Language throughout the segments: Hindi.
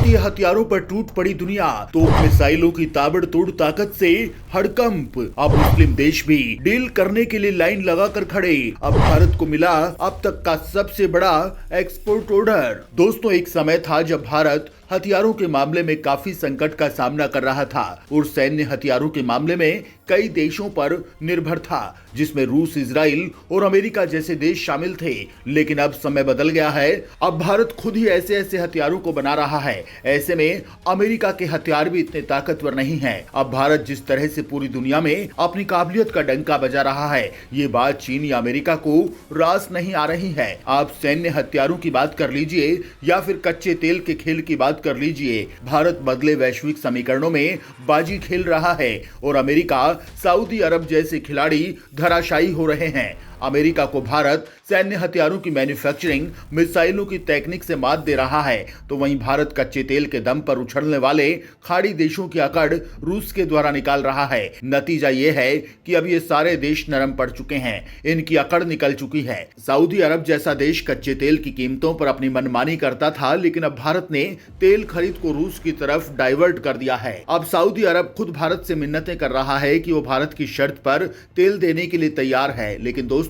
भारतीय हथियारों पर टूट पड़ी दुनिया। तोप मिसाइलों की ताबड़तोड़ ताकत से हड़कंप। अब मुस्लिम देश भी डील करने के लिए लाइन लगाकर खड़े। अब भारत को मिला अब तक का सबसे बड़ा एक्सपोर्ट ऑर्डर। दोस्तों, एक समय था जब भारत हथियारों के मामले में काफी संकट का सामना कर रहा था और सैन्य हथियारों के मामले में कई देशों पर निर्भर था, जिसमें रूस, इजराइल और अमेरिका जैसे देश शामिल थे। लेकिन अब समय बदल गया है। अब भारत खुद ही ऐसे ऐसे हथियारों को बना रहा है। ऐसे में अमेरिका के हथियार भी इतने ताकतवर नहीं है। अब भारत जिस तरह से पूरी दुनिया में अपनी काबिलियत का डंका बजा रहा है, ये बात चीन या अमेरिका को रास नहीं आ रही है। आप सैन्य हथियारों की बात कर लीजिए या फिर कच्चे तेल के खेल की बात कर लीजिए, भारत बदले वैश्विक समीकरणों में बाजी खेल रहा है और अमेरिका, सऊदी अरब जैसे खिलाड़ी धराशायी हो रहे हैं। अमेरिका को भारत सैन्य हथियारों की मैन्युफैक्चरिंग, मिसाइलों की टेक्निक से मात दे रहा है, तो वहीं भारत कच्चे तेल के दम पर उछलने वाले खाड़ी देशों की अकड़ रूस के द्वारा निकाल रहा है। नतीजा यह है कि अब ये सारे देश नरम पड़ चुके हैं, इनकी अकड़ निकल चुकी है। सऊदी अरब जैसा देश कच्चे तेल की कीमतों पर अपनी मनमानी करता था, लेकिन अब भारत ने तेल खरीद को रूस की तरफ डाइवर्ट कर दिया है। अब सऊदी अरब खुद भारत से मिन्नतें कर रहा है कि वो भारत की शर्त पर तेल देने के लिए तैयार है। लेकिन दोस्तों,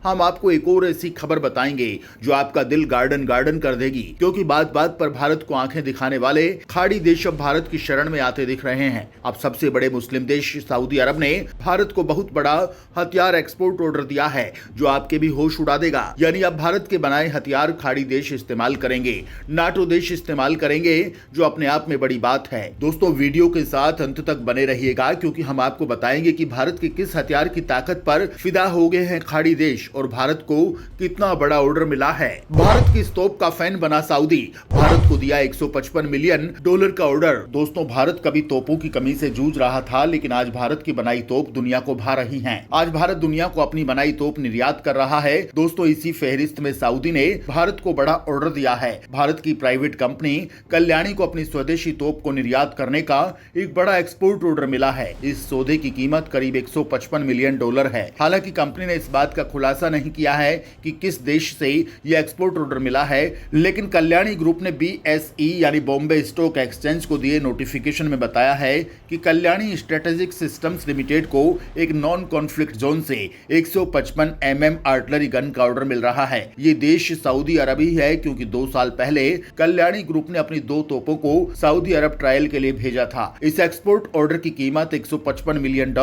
हम आपको एक और ऐसी खबर बताएंगे जो आपका दिल गार्डन गार्डन कर देगी, क्योंकि बात बात पर भारत को आंखें दिखाने वाले खाड़ी देश अब भारत की शरण में आते दिख रहे हैं। अब सबसे बड़े मुस्लिम देश सऊदी अरब ने भारत को बहुत बड़ा हथियार एक्सपोर्ट ऑर्डर दिया है, जो आपके भी होश उड़ा देगा। यानी अब भारत के बनाए हथियार खाड़ी देश इस्तेमाल करेंगे, नाटो देश इस्तेमाल करेंगे, जो अपने आप में बड़ी बात है। दोस्तों, वीडियो के साथ अंत तक बने रहिएगा, क्योंकि हम आपको बताएंगे कि भारत के किस हथियार की ताकत पर फिदा हो गए हैं खाड़ी देश और भारत को कितना बड़ा ऑर्डर मिला है। भारत की इस तोप का फैन बना सऊदी, भारत को दिया $155 मिलियन का ऑर्डर। दोस्तों, भारत कभी तोपों की कमी से जूझ रहा था, लेकिन आज भारत की बनाई तोप दुनिया को भा रही है। आज भारत दुनिया को अपनी बनाई तोप निर्यात कर रहा है। दोस्तों, इसी फहरिस्त में सऊदी ने भारत को बड़ा ऑर्डर दिया है। भारत की प्राइवेट कंपनी कल्याणी को अपनी स्वदेशी तोप को निर्यात करने का एक बड़ा एक्सपोर्ट ऑर्डर मिला है। इस सौदे की कीमत करीब $155 मिलियन है। हालांकि कंपनी ने इस बात का खुलासा नहीं किया है कि किस देश से यह एक्सपोर्ट ऑर्डर मिला है, लेकिन कल्याणी ग्रुप ने BSE यानी बॉम्बे स्टॉक एक्सचेंज को दिए नोटिफिकेशन में बताया है कि कल्याणी स्ट्रेटेजिक सिस्टम्स लिमिटेड को एक नॉन कॉन्फ्लिक्ट जोन से 155 mm आर्टिलरी गन का ऑर्डर मिल रहा है। ये देश सऊदी अरब ही है, क्योंकि 2 साल पहले कल्याणी ग्रुप ने अपनी 2 तोपों को सऊदी अरब ट्रायल के लिए भेजा था। इस एक्सपोर्ट ऑर्डर की कीमत $155 मिलियन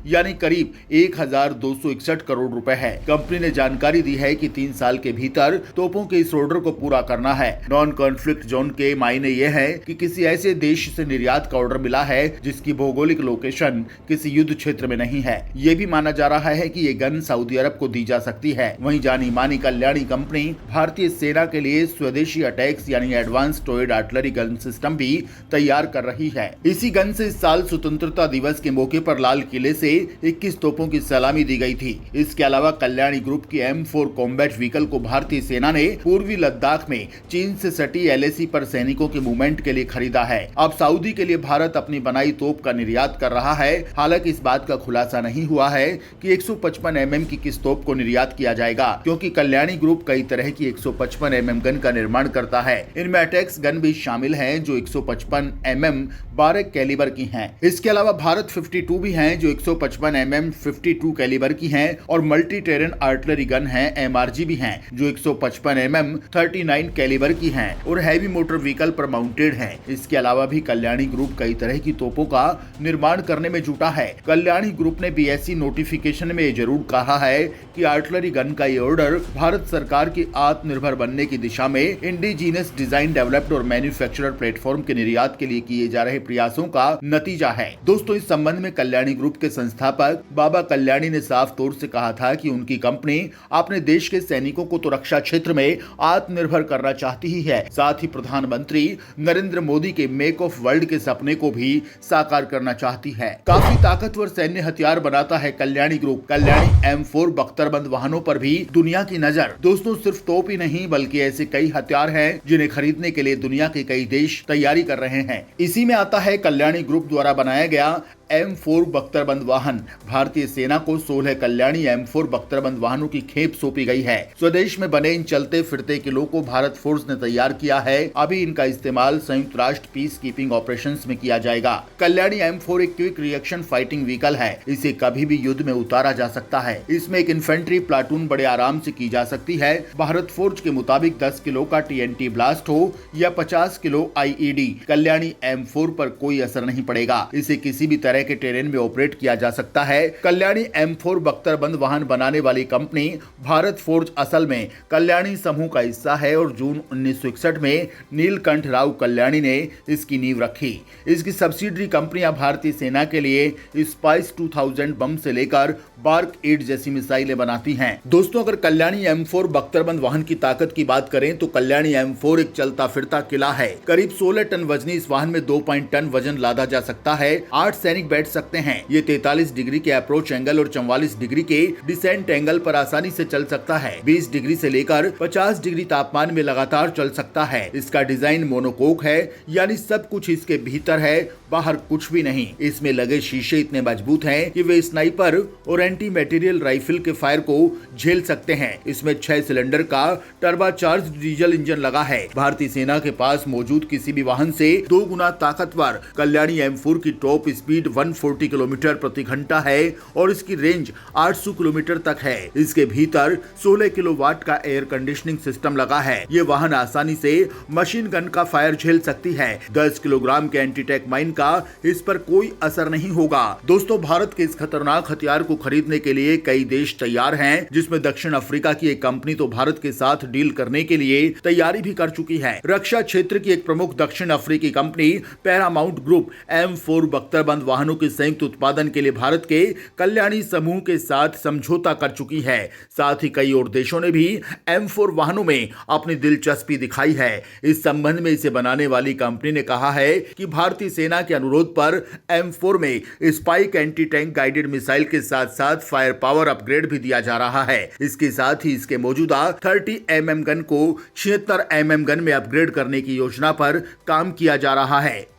यानी करीब 1261 करोड़ रुपए है। कंपनी ने जानकारी दी है कि 3 साल के भीतर तोपों के इस ऑर्डर को पूरा करना है। नॉन कॉन्फ्लिक्ट जोन के मायने यह है कि किसी ऐसे देश से निर्यात का ऑर्डर मिला है जिसकी भौगोलिक लोकेशन किसी युद्ध क्षेत्र में नहीं है। यह भी माना जा रहा है कि ये गन सऊदी अरब को दी जा सकती है। वहीं जानी मानी कल्याणी कंपनी भारतीय सेना के लिए स्वदेशी अटैक्स यानी एडवांस टॉयड आर्टिलरी गन सिस्टम भी तैयार कर रही है। इसी गन से इस साल स्वतंत्रता दिवस के मौके पर लाल किले से 21 तोपों की सलामी दी गई थी। इसके अलावा कल्याणी ग्रुप की M4 कॉम्बैट व्हीकल को भारतीय सेना ने पूर्वी लद्दाख में चीन से सटी LAC पर सैनिकों के मूवमेंट के लिए खरीदा है। अब सऊदी के लिए भारत अपनी बनाई तोप का निर्यात कर रहा है। हालांकि इस बात का खुलासा नहीं हुआ है कि 155 mm की किस तोप को निर्यात किया जाएगा, क्योंकि कल्याणी ग्रुप कई तरह की 155 mm गन का निर्माण करता है। इनमें अटैक्स गन भी शामिल है जो 155 mm 12 कैलिबर की हैं। इसके अलावा भारत 52 भी हैं जो 155 mm 52 कैलिबर की हैं और मल्टी टेरेन आर्टिलरी गन है MRG भी हैं जो 155 mm 39 कैलिबर की हैं और हैवी मोटर व्हीकल पर माउंटेड हैं। इसके अलावा भी कल्याणी ग्रुप कई तरह की तोपों का निर्माण करने में जुटा है। कल्याणी ग्रुप ने BSE नोटिफिकेशन में जरूर कहा है कि आर्टिलरी गन का ये ऑर्डर भारत सरकार की आत्मनिर्भर बनने की दिशा में इंडिजीनियस डिजाइन डेवलप्ड और मैन्युफैक्चरर प्लेटफॉर्म के निर्यात के लिए किए जा रहे प्रयासों का नतीजा है। दोस्तों, इस संबंध में कल्याणी ग्रुप के संस्थापक बाबा कल्याणी ने साफ तौर से कहा था कि उनकी कंपनी अपने देश के सैनिकों को तो रक्षा क्षेत्र में आत्मनिर्भर करना चाहती ही है, साथ ही प्रधानमंत्री नरेंद्र मोदी के मेक ऑफ वर्ल्ड के सपने को भी साकार करना चाहती है। काफी ताकतवर सैन्य हथियार बनाता है कल्याणी ग्रुप। कल्याणी M4 बख्तरबंद वाहनों पर भी दुनिया की नजर। दोस्तों, सिर्फ तोप ही नहीं बल्कि ऐसे कई हथियार हैं जिन्हें खरीदने के लिए दुनिया के कई देश तैयारी कर रहे हैं। इसी में आता है कल्याणी ग्रुप द्वारा बनाया गया M4 बख्तरबंद वाहन। भारतीय सेना को 16 कल्याणी M4 बख्तरबंद वाहनों की खेप सौंपी गई है। स्वदेश में बने इन चलते फिरते किलों को भारत फोर्स ने तैयार किया है। अभी इनका इस्तेमाल संयुक्त राष्ट्र पीस कीपिंग ऑपरेशंस में किया जाएगा। कल्याणी M4 एक क्विक रिएक्शन फाइटिंग व्हीकल है। इसे कभी भी युद्ध में उतारा जा सकता है। इसमें एक इन्फेंट्री प्लाटून बड़े आराम से की जा सकती है। भारत फोर्स के मुताबिक 10 किलो का TNT ब्लास्ट हो या 50 किलो IED, कल्याणी M4 पर कोई असर नहीं पड़ेगा। इसे किसी भी तरह के टेरेन में ऑपरेट किया जा सकता है। कल्याणी M4 बख्तरबंद वाहन बनाने वाली कंपनी भारत फोर्ज असल में कल्याणी समूह का हिस्सा है और जून 1961 में नीलकंठ राव कल्याणी ने इसकी नींव रखी। इसकी सब्सिडरी कंपनियां भारतीय सेना के लिए स्पाइस 2000 बम से लेकर बार्क 8 जैसी मिसाइलें बनाती हैं। दोस्तों, अगर कल्याणी M4 बख्तरबंद वाहन की ताकत की बात करें तो कल्याणी M4 एक चलता फिरता किला है। करीब 16 टन वजनी इस वाहन में 2 टन वजन लादा जा सकता है। 8 सैनिक बैठ सकते हैं। ये 43 डिग्री के अप्रोच एंगल और 44 डिग्री के डिसेंट एंगल पर आसानी से चल सकता है। 20 डिग्री से लेकर 50 डिग्री तापमान में लगातार चल सकता है। इसका डिजाइन मोनोकोक है, यानी सब कुछ इसके भीतर है, बाहर कुछ भी नहीं। इसमें लगे शीशे इतने मजबूत हैं कि वे स्नाइपर और एंटी मटेरियल राइफल के फायर को झेल सकते हैं। इसमें 6 सिलेंडर का टर्बोचार्ज डीजल इंजन लगा है। भारतीय सेना के पास मौजूद किसी भी वाहन से 2 गुना ताकतवर कल्याणी M4 की टॉप स्पीड 140 किलोमीटर प्रति घंटा है और इसकी रेंज 800 किलोमीटर तक है। इसके भीतर 16 किलोवाट का एयर कंडीशनिंग सिस्टम लगा है। ये वाहन आसानी से मशीन गन का फायर झेल सकती है। 10 किलोग्राम के एंटीटैक माइन का इस पर कोई असर नहीं होगा। दोस्तों, भारत के इस खतरनाक हथियार को खरीदने के लिए कई देश तैयार हैं, जिसमें दक्षिण अफ्रीका की एक कंपनी तो भारत के साथ डील करने के लिए तैयारी भी कर चुकी है। रक्षा क्षेत्र की एक प्रमुख दक्षिण अफ्रीकी कंपनी पैरामाउंट ग्रुप M4 बख्तरबंद वाहनों के संयुक्त उत्पादन के लिए भारत के कल्याणी समूह के साथ समझौता कर चुकी है। साथ ही कई और देशों ने भी M4 वाहनों में अपनी दिलचस्पी दिखाई है। इस संबंध में इसे बनाने वाली कंपनी ने कहा है कि भारतीय सेना के अनुरोध पर M4 में spike anti tank guided missile के साथ साथ फायर पावर अपग्रेड भी दिया जा रहा है। इसके साथ ही इसके मौजूदा 30 mm गन को 76 mm गन में अपग्रेड करने की योजना पर काम किया जा रहा है।